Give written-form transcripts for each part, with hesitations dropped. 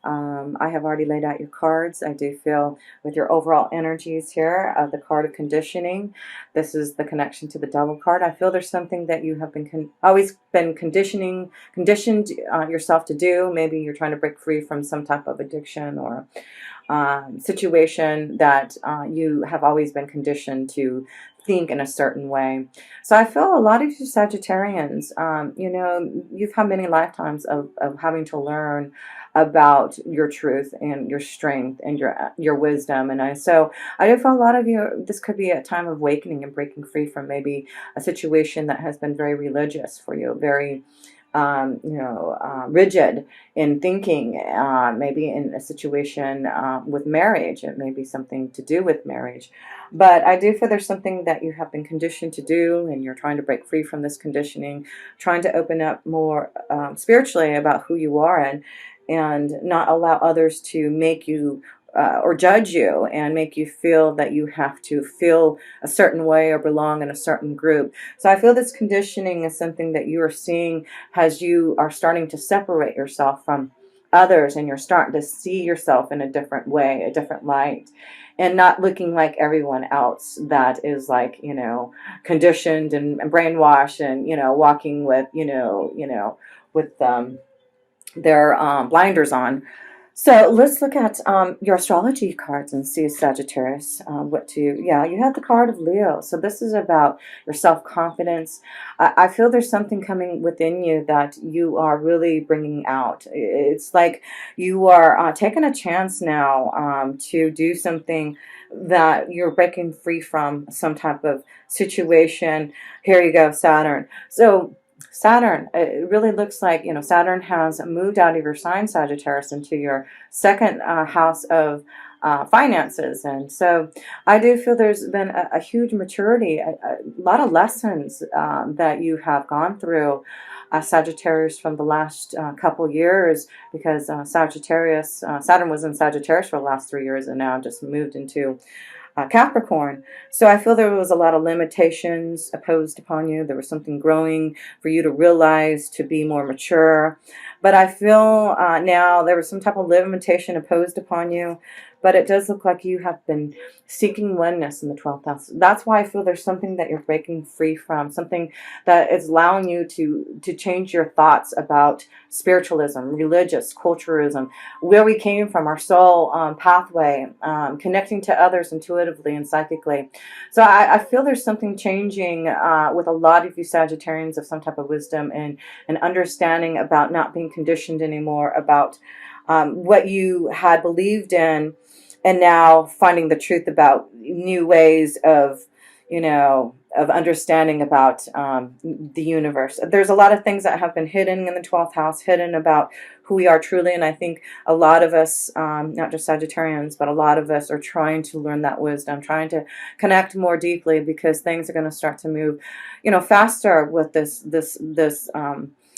I have already laid out your cards. I do feel with your overall energies here of the card of conditioning, this is the connection to the devil card. I feel there's something that you have been always been conditioned yourself to do. Maybe you're trying to break free from some type of addiction or situation that you have always been conditioned to think in a certain way. So I feel a lot of you Sagittarians, you've had many lifetimes of having to learn about your truth and your strength and your wisdom. So I do feel a lot of you, this could be a time of awakening and breaking free from maybe a situation that has been very religious for you, very rigid in thinking, maybe in a situation with marriage. It may be something to do with marriage. But I do feel there's something that you have been conditioned to do, and you're trying to break free from this conditioning, trying to open up more spiritually about who you are, and not allow others to make you or judge you and make you feel that you have to feel a certain way or belong in a certain group. So I feel this conditioning is something that you are seeing as you are starting to separate yourself from others, and you're starting to see yourself in a different way, a different light, and not looking like everyone else that is like, conditioned and brainwashed and, walking with, with their blinders on. So let's look at your astrology cards and see, Sagittarius, you have the card of Leo. So this is about your self-confidence. I feel there's something coming within you that you are really bringing out. It's like you are taking a chance now to do something that you're breaking free from some type of situation. Here you go, Saturn. So Saturn, it really looks like, Saturn has moved out of your sign, Sagittarius, into your second house of finances. And so I do feel there's been a huge maturity, a lot of lessons that you have gone through, Sagittarius, from the last couple years, because Saturn was in Sagittarius for the last 3 years and now just moved into Capricorn. So I feel there was a lot of limitations imposed upon you. There was something growing for you to realize, to be more mature. But I feel now there was some type of limitation imposed upon you. But it does look like you have been seeking oneness in the 12th house. That's why I feel there's something that you're breaking free from, something that is allowing you to change your thoughts about spiritualism, religious, culturalism, where we came from, our soul pathway, connecting to others intuitively and psychically. So I feel there's something changing with a lot of you Sagittarians, of some type of wisdom and understanding about not being conditioned anymore, about what you had believed in, and now finding the truth about new ways of, of understanding about the universe. There's a lot of things that have been hidden in the 12th house, hidden about who we are truly. And I think a lot of us, not just Sagittarians, but a lot of us are trying to learn that wisdom, trying to connect more deeply, because things are going to start to move, faster with this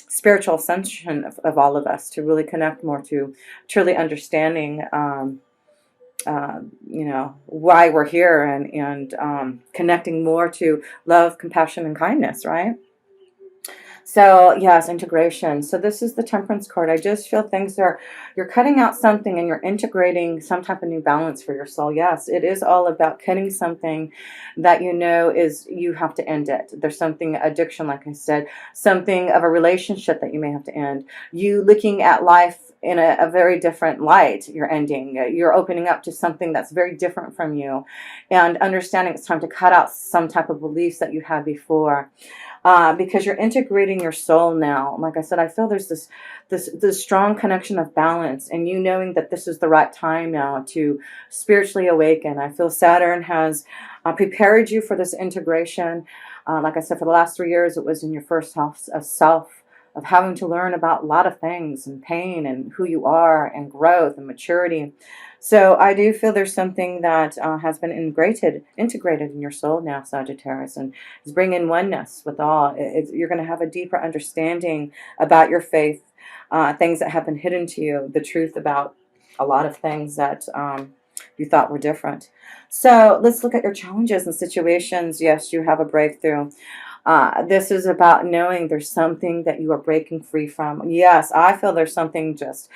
spiritual ascension of all of us, to really connect more to truly understanding why we're here, and connecting more to love, compassion, and kindness, right? So yes, integration. So this is the Temperance card. I just feel you're cutting out something and you're integrating some type of new balance for your soul. Yes, it is all about cutting something that is, you have to end it. There's something, addiction, like I said, something of a relationship that you may have to end. You looking at life in a very different light. You're ending. You're opening up to something that's very different from you, and understanding it's time to cut out some type of beliefs that you had before. Because you're integrating your soul now. Like I said, I feel there's this strong connection of balance, and you knowing that this is the right time now to spiritually awaken. I feel Saturn has prepared you for this integration. Like I said, for the last 3 years, it was in your first house of self, of having to learn about a lot of things, and pain, and who you are, and growth, and maturity. So I do feel there's something that has been integrated in your soul now, Sagittarius, and is bringing oneness with all. You're going to have a deeper understanding about your faith, things that have been hidden to you, the truth about a lot of things that you thought were different. So let's look at your challenges and situations. Yes, you have a breakthrough. This is about knowing there's something that you are breaking free from. Yes, I feel there's something just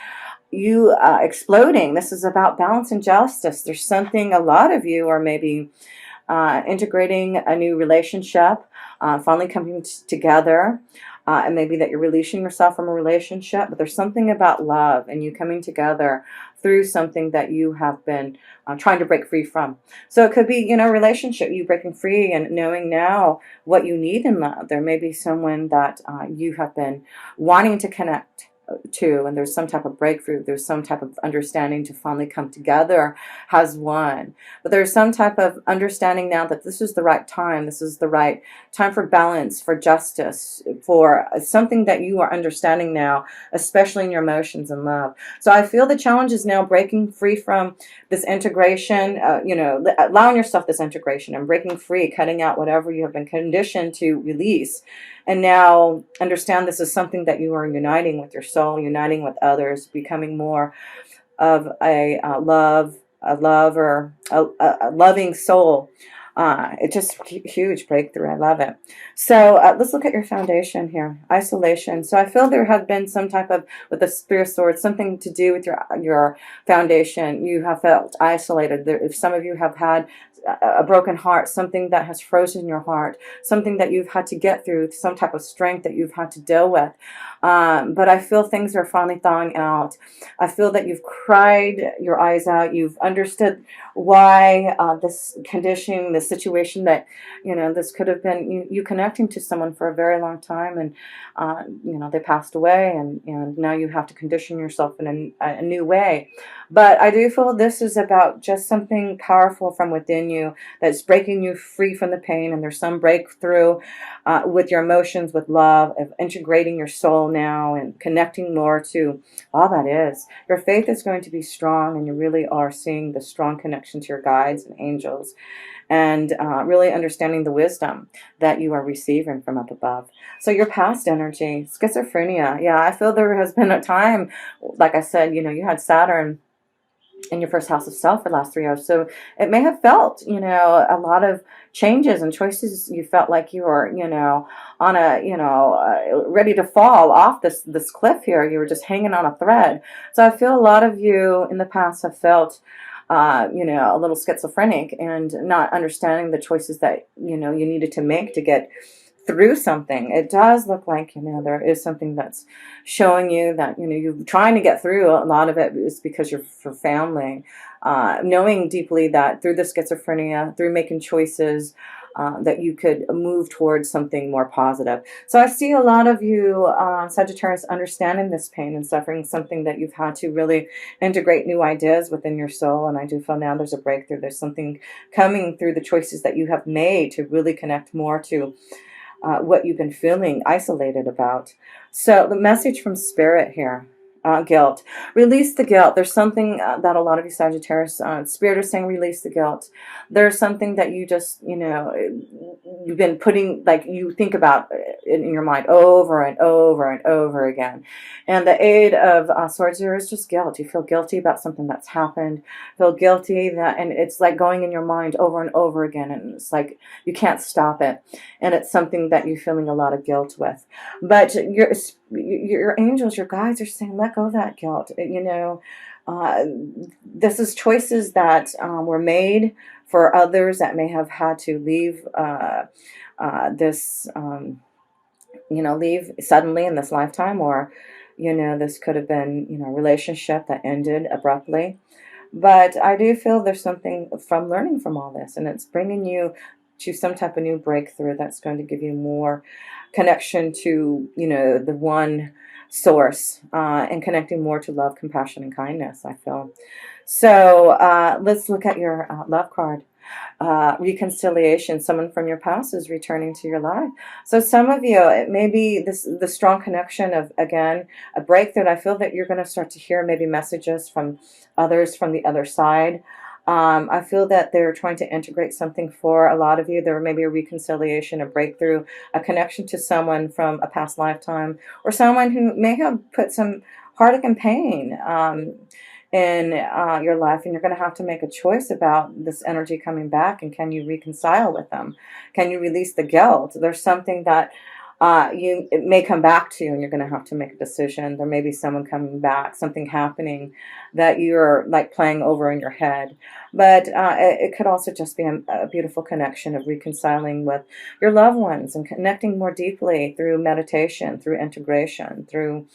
you exploding. This is about balance and justice. There's something, a lot of you are maybe integrating a new relationship, finally coming together, and maybe that you're releasing yourself from a relationship, but there's something about love and you coming together through something that you have been trying to break free from. So it could be, you know, relationship, you breaking free and knowing now what you need in love. There may be someone that you have been wanting to connect to, and there's some type of breakthrough, there's some type of understanding to finally come together as one. But there's some type of understanding now that this is the right time, this is the right time for balance, for justice, for something that you are understanding now, especially in your emotions and love. So I feel the challenge is now breaking free from this integration, you know, allowing yourself this integration and breaking free, cutting out whatever you have been conditioned to release. And now understand this is something that you are uniting with your soul, uniting with others, becoming more of a loving soul. It's just huge breakthrough. I love it. So let's look at your foundation here. Isolation. So I feel there had been some type of, with the Spirit Sword, something to do with your foundation. You have felt isolated. If some of you have had a broken heart, something that has frozen your heart, something that you've had to get through, some type of strength that you've had to deal with. But I feel things are finally thawing out. I feel that you've cried your eyes out. You've understood why this conditioning, this situation that, you know, this could have been you connecting to someone for a very long time, and you know, they passed away, and now you have to condition yourself in a new way. But I do feel this is about just something powerful from within you that's breaking you free from the pain, and there's some breakthrough with your emotions, with love, of integrating your soul now and connecting more to all that is. Your faith is going to be strong, and you really are seeing the strong connection to your guides and angels, and really understanding the wisdom that you are receiving from up above. So your past energy, schizophrenia. Yeah, I feel there has been a time, like I said, you know, you had Saturn in your first house of self for the last 3 years. So it may have felt, you know, a lot of changes and choices. You felt like you were, you know, on a, you know, ready to fall off this cliff here. You were just hanging on a thread. So I feel a lot of you in the past have felt you know, a little schizophrenic and not understanding the choices that, you know, you needed to make to get through something. It does look like, you know, there is something that's showing you that, you know, you're trying to get through. A lot of it is because you're for family, knowing deeply that through the schizophrenia, through making choices, that you could move towards something more positive. So I see a lot of you, Sagittarius, understanding this pain and suffering, something that you've had to really integrate new ideas within your soul. And I do feel now there's a breakthrough. There's something coming through the choices that you have made to really connect more to what you've been feeling isolated about. So the message from Spirit here, guilt. Release the guilt. There's something that a lot of you Sagittarius, Spirit is saying release the guilt. There's something that you just, you know, you've been putting, like you think about in your mind over and over and over again. And the aid of Swords here is just guilt. You feel guilty about something that's happened. Feel guilty that, and it's like going in your mind over and over again. And it's like you can't stop it. And it's something that you're feeling a lot of guilt with. But your angels, your guides are saying, let go of that guilt. You know, this is choices that were made for others that may have had to leave this, you know, leave suddenly in this lifetime, or, you know, this could have been, you know, a relationship that ended abruptly. But I do feel there's something from learning from all this, and it's bringing you to some type of new breakthrough that's going to give you more connection to, you know, the one source, and connecting more to love, compassion, and kindness, I feel. So let's look at your love card. Reconciliation. Someone from your past is returning to your life. So some of you, it may be the strong connection of, again, a breakthrough. And I feel that you're going to start to hear maybe messages from others from the other side. I feel that they're trying to integrate something for a lot of you. There may be a reconciliation, a breakthrough, a connection to someone from a past lifetime, or someone who may have put some heartache and pain in your life, and you're going to have to make a choice about this energy coming back, and can you reconcile with them? Can you release the guilt? There's something that it may come back to you, and you're going to have to make a decision. There may be someone coming back, something happening that you're like playing over in your head. But it could also just be a beautiful connection of reconciling with your loved ones and connecting more deeply through meditation, through integration, through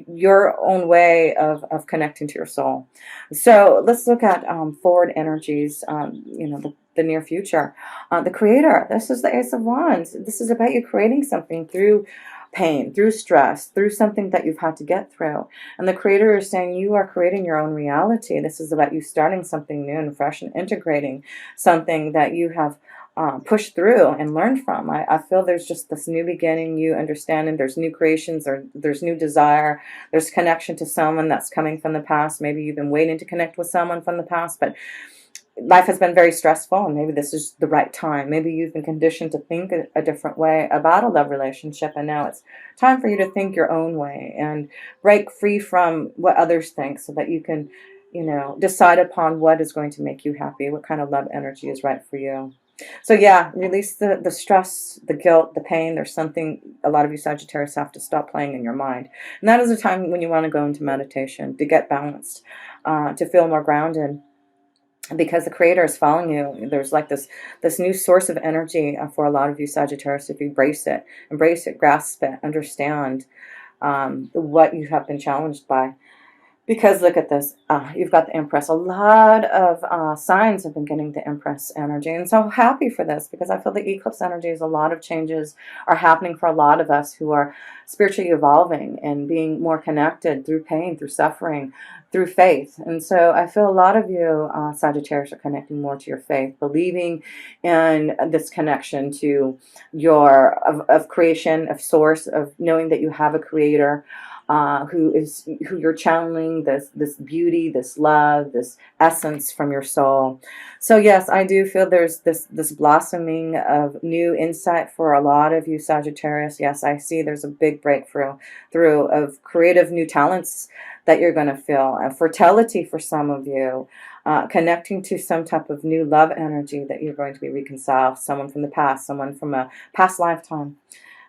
your own way of connecting to your soul. So let's look at forward energies, the near future. The creator, this is the Ace of Wands. This is about you creating something through pain, through stress, through something that you've had to get through. And the creator is saying you are creating your own reality. This is about you starting something new and fresh and integrating something that you have pushed through and learned from. I feel there's just this new beginning, new understanding. There's new creations, or there's new desire. There's connection to someone that's coming from the past. Maybe you've been waiting to connect with someone from the past, but life has been very stressful, and maybe this is the right time. Maybe you've been conditioned to think a different way about a love relationship, and now it's time for you to think your own way and break free from what others think, so that you can, decide upon what is going to make you happy, what kind of love energy is right for you. So yeah, release the stress, the guilt, the pain. There's something a lot of you Sagittarius have to stop playing in your mind. And that is a time when you want to go into meditation, to get balanced, to feel more grounded, because the creator is following you. There's like this new source of energy for a lot of you Sagittarius. If you embrace it, grasp it, understand what you have been challenged by. Because look at this, you've got the Empress. A lot of signs have been getting the Empress energy. And so happy for this, because I feel the eclipse energy is a lot of changes are happening for a lot of us who are spiritually evolving and being more connected through pain, through suffering, through faith. And so I feel a lot of you Sagittarius are connecting more to your faith, believing in this connection to of creation, of source, of knowing that you have a creator. Who you're channeling this beauty, this love, this essence from your soul. So yes, I do feel there's this blossoming of new insight for a lot of you Sagittarius. Yes, I see there's a big breakthrough of creative new talents that you're going to feel, and fertility for some of you. Connecting to some type of new love energy that you're going to be reconciled, someone from the past, someone from a past lifetime.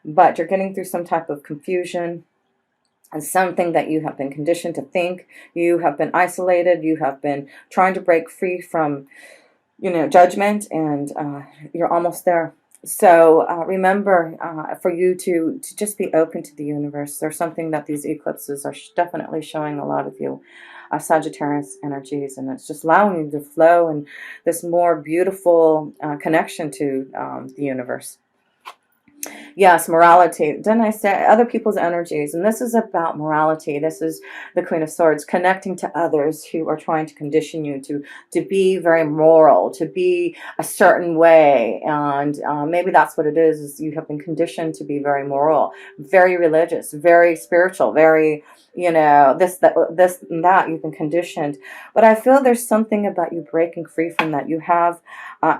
But you're getting through some type of confusion, and something that you have been conditioned to think. You have been isolated. You have been trying to break free from, judgment, and you're almost there. So remember, for you to just be open to the universe. There's something that these eclipses are definitely showing a lot of you Sagittarius energies, and it's just allowing you to flow in this more beautiful connection to the universe. Yes, morality. Didn't I say other people's energies? And this is about morality. This is the Queen of Swords, connecting to others who are trying to condition you to be very moral, to be a certain way. And maybe that's what it is you have been conditioned to be very moral, very religious, very spiritual, very, this and that. You've been conditioned. But I feel there's something about you breaking free from that. You have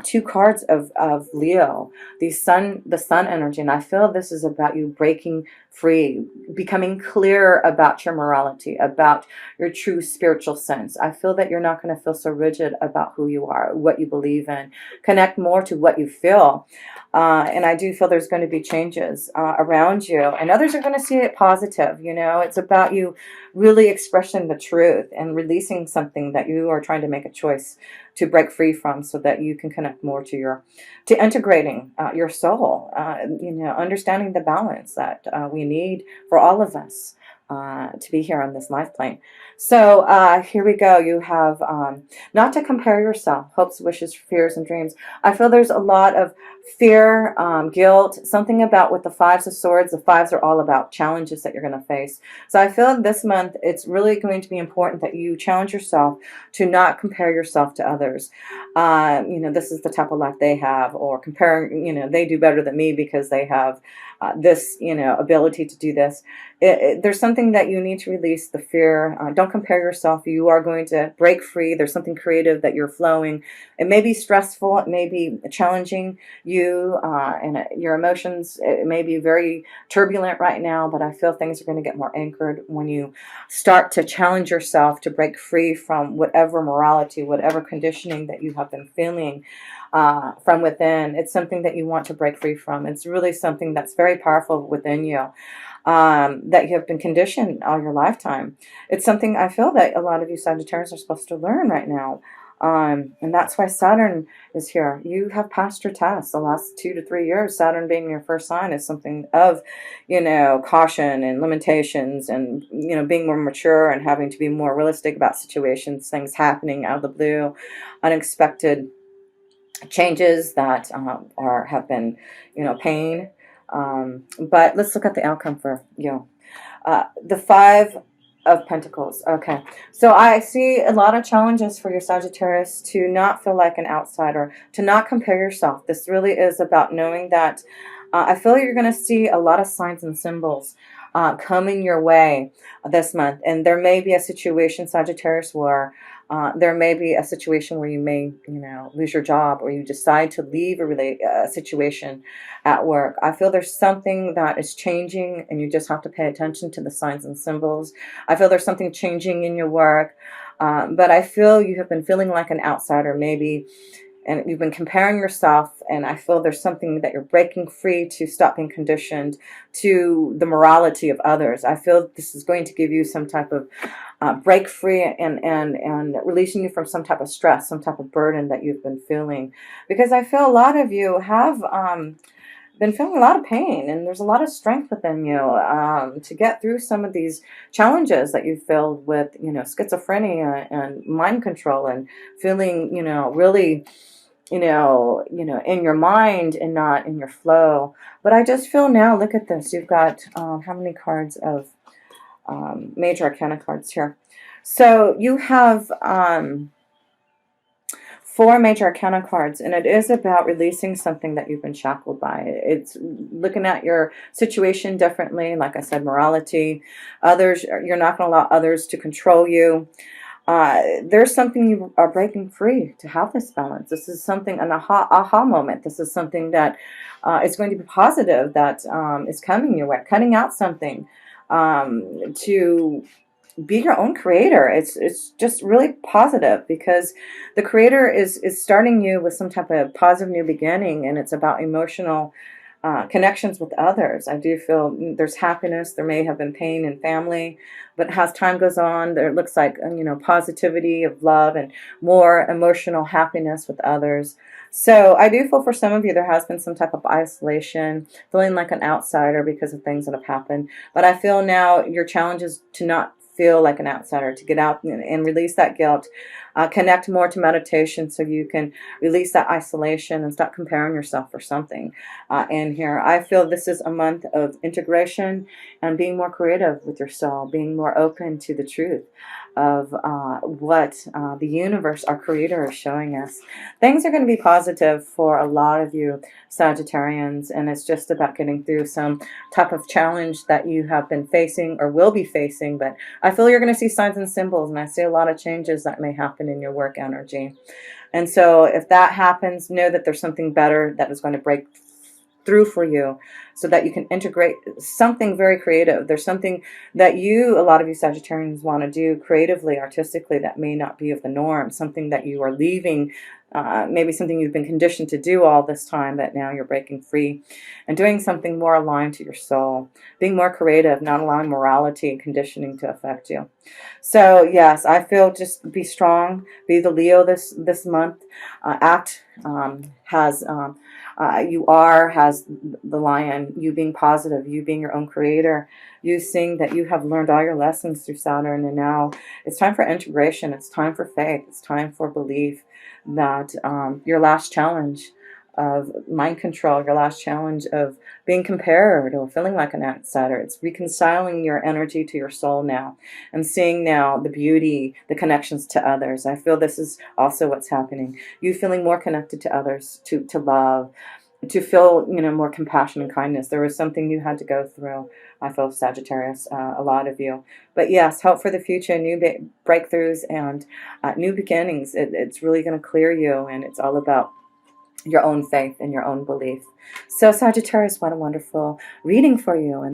two cards of Leo, the sun energy. And I feel this is about you breaking free, becoming clear about your morality, about your true spiritual sense. I feel that you're not going to feel so rigid about who you are, what you believe in. Connect more to what you feel. And I do feel there's going to be changes around you, and others are going to see it positive. It's about you really expressing the truth and releasing something that you are trying to make a choice to break free from, so that you can connect more to integrating your soul, understanding the balance that we need for all of us to be here on this life plane. So here we go. You have not to compare yourself, hopes, wishes, fears, and dreams. I feel there's a lot of fear, guilt, something about with the Fives of Swords. The fives are all about challenges that you're going to face. So I feel this month it's really going to be important that you challenge yourself to not compare yourself to others. This is the type of life they have, or comparing, they do better than me because they have this, ability to do this. There's something that you need to release, the fear. Don't compare yourself. You are going to break free. There's something creative that you're flowing. It may be stressful. It may be challenging you and your emotions. It may be very turbulent right now, but I feel things are going to get more anchored when you start to challenge yourself to break free from whatever morality, whatever conditioning that you have been feeling. from within. It's something that you want to break free from. It's really something that's very powerful within you, that you have been conditioned all your lifetime. It's something I feel that a lot of you Sagittarius are supposed to learn right now. And that's why Saturn is here. You have passed your test the last 2 to 3 years. Saturn being your first sign is something of, caution and limitations, and, being more mature and having to be more realistic about situations, things happening out of the blue, unexpected changes that have been, pain. But let's look at the outcome for you. The Five of Pentacles. Okay, so I see a lot of challenges for your Sagittarius to not feel like an outsider, to not compare yourself. This really is about knowing that I feel you're going to see a lot of signs and symbols coming your way this month. And there may be a situation, Sagittarius, where there may be a situation where you may, lose your job, or you decide to leave a situation at work. I feel there's something that is changing, and you just have to pay attention to the signs and symbols. I feel there's something changing in your work, but I feel you have been feeling like an outsider, maybe, and you've been comparing yourself, and I feel there's something that you're breaking free to stop being conditioned to the morality of others. I feel this is going to give you some type of break free, and releasing you from some type of stress, some type of burden that you've been feeling. Because I feel a lot of you have been feeling a lot of pain, and there's a lot of strength within you to get through some of these challenges that you feel with, schizophrenia and mind control, and feeling, really, in your mind and not in your flow. But I just feel now, look at this. You've got how many cards of major arcana cards here? So you have 4 major arcana cards, and it is about releasing something that you've been shackled by. It's looking at your situation differently. Like I said, morality. Others, you're not going to allow others to control you. There's something you are breaking free to have this balance. This is something, an aha moment. This is something that is going to be positive, that is coming your way. Cutting out something to be your own creator. It's just really positive, because the creator is starting you with some type of positive new beginning, and it's about emotional connections with others. I do feel there's happiness. There may have been pain in family, but as time goes on, there looks like, positivity of love and more emotional happiness with others. So I do feel for some of you there has been some type of isolation, feeling like an outsider because of things that have happened. But I feel now your challenge is to not feel like an outsider, to get out and release that guilt, connect more to meditation, so you can release that isolation and stop comparing yourself for something in here. I feel this is a month of integration and being more creative with your soul, being more open to the truth of what the universe, our creator, is showing us. Things are going to be positive for a lot of you Sagittarians, and it's just about getting through some type of challenge that you have been facing or will be facing. But I feel you're going to see signs and symbols, and I see a lot of changes that may happen in your work energy. And so if that happens, know that there's something better that is going to break through for you, so that you can integrate something very creative. There's something that a lot of you Sagittarians want to do creatively, artistically, that may not be of the norm, something that you are leaving, maybe something you've been conditioned to do all this time, that now you're breaking free and doing something more aligned to your soul, being more creative, not allowing morality and conditioning to affect you. So yes, I feel just be strong, be the Leo this month. Act has the lion, you being positive, you being your own creator, you seeing that you have learned all your lessons through Saturn, and now it's time for integration, it's time for faith, it's time for belief that your last challenge of mind control, your last challenge of being compared or feeling like an outsider, it's reconciling your energy to your soul now, and seeing now the beauty, the connections to others. I feel this is also what's happening. You feeling more connected to others, to love, to feel, more compassion and kindness. There was something you had to go through, I feel, Sagittarius, a lot of you. But yes, hope for the future, new breakthroughs and new beginnings. It's really going to clear you, and it's all about your own faith and your own belief. So Sagittarius, what a wonderful reading for you. And